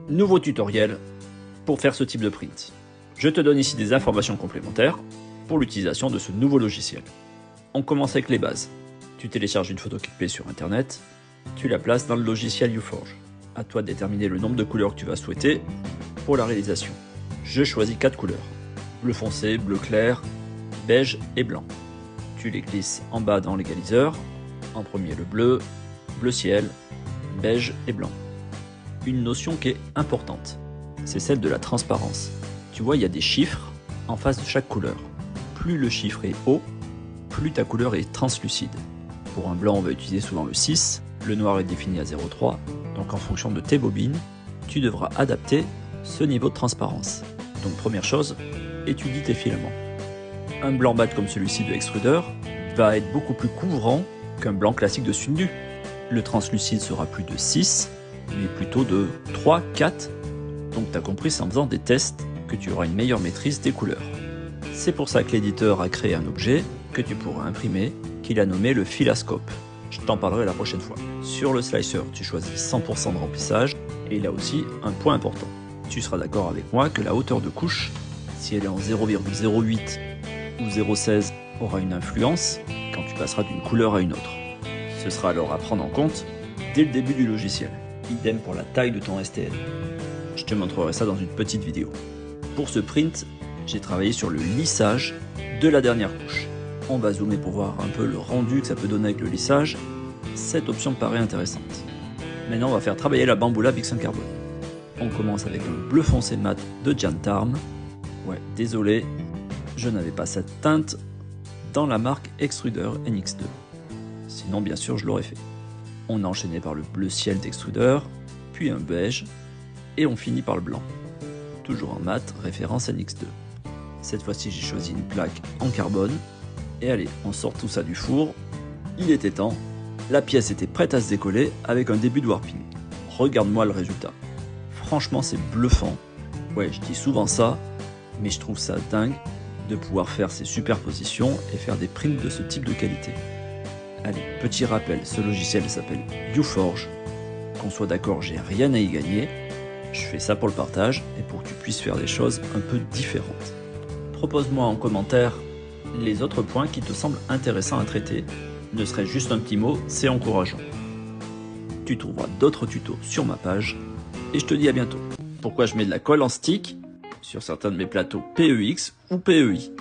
Nouveau tutoriel pour faire ce type de print. Je te donne ici des informations complémentaires pour l'utilisation de ce nouveau logiciel. On commence avec les bases. Tu télécharges une photo qui te plaît sur internet, tu la places dans le logiciel UForge. À toi de déterminer le nombre de couleurs que tu vas souhaiter pour la réalisation. Je choisis 4 couleurs. Bleu foncé, bleu clair, beige et blanc. Tu les glisses en bas dans l'égaliseur. En premier le bleu, bleu ciel, beige et blanc. Une notion qui est importante, c'est celle de la transparence. Tu vois, il y a des chiffres en face de chaque couleur. Plus le chiffre est haut, plus ta couleur est translucide. Pour un blanc, on va utiliser souvent le 6, le noir est défini à 0,3, donc en fonction de tes bobines, tu devras adapter ce niveau de transparence. Donc première chose, étudie tes filaments. Un blanc mat comme celui-ci de Extruder va être beaucoup plus couvrant qu'un blanc classique de Sundu. Le translucide sera plus de 6, mais plutôt de 3, 4. Donc tu as compris, c'est en faisant des tests que tu auras une meilleure maîtrise des couleurs. C'est pour ça que l'éditeur a créé un objet que tu pourras imprimer, qu'il a nommé le Filascope. Je t'en parlerai la prochaine fois. Sur le slicer, tu choisis 100% de remplissage, et là aussi, un point important. Tu seras d'accord avec moi que la hauteur de couche, si elle est en 0,08 ou 0,16, aura une influence quand tu passeras d'une couleur à une autre. Ce sera alors à prendre en compte dès le début du logiciel. Idem pour la taille de ton STL. Je te montrerai ça dans une petite vidéo. Pour ce print, j'ai travaillé sur le lissage de la dernière couche. On va zoomer pour voir un peu le rendu que ça peut donner avec le lissage. Cette option me paraît intéressante. Maintenant, on va faire travailler la bamboula Bixen Carbone. On commence avec un bleu foncé mat de Jantarm. Ouais, désolé, je n'avais pas cette teinte dans la marque Extruder NX2. Sinon, bien sûr, je l'aurais fait. On a enchaîné par le bleu ciel d'Extruder, puis un beige, et on finit par le blanc. Toujours en mat, référence NX2. Cette fois-ci, j'ai choisi une plaque en carbone. Et allez, on sort tout ça du four. Il était temps. La pièce était prête à se décoller avec un début de warping. Regarde-moi le résultat. Franchement, c'est bluffant. Ouais, je dis souvent ça, mais je trouve ça dingue de pouvoir faire ces superpositions et faire des prints de ce type de qualité. Allez, petit rappel, ce logiciel s'appelle UForge. Qu'on soit d'accord, j'ai rien à y gagner. Je fais ça pour le partage et pour que tu puisses faire des choses un peu différentes. Propose-moi en commentaire les autres points qui te semblent intéressants à traiter. Ne serait-ce juste un petit mot, c'est encourageant. Tu trouveras d'autres tutos sur ma page et je te dis à bientôt. Pourquoi je mets de la colle en stick sur certains de mes plateaux PEX ou PEI.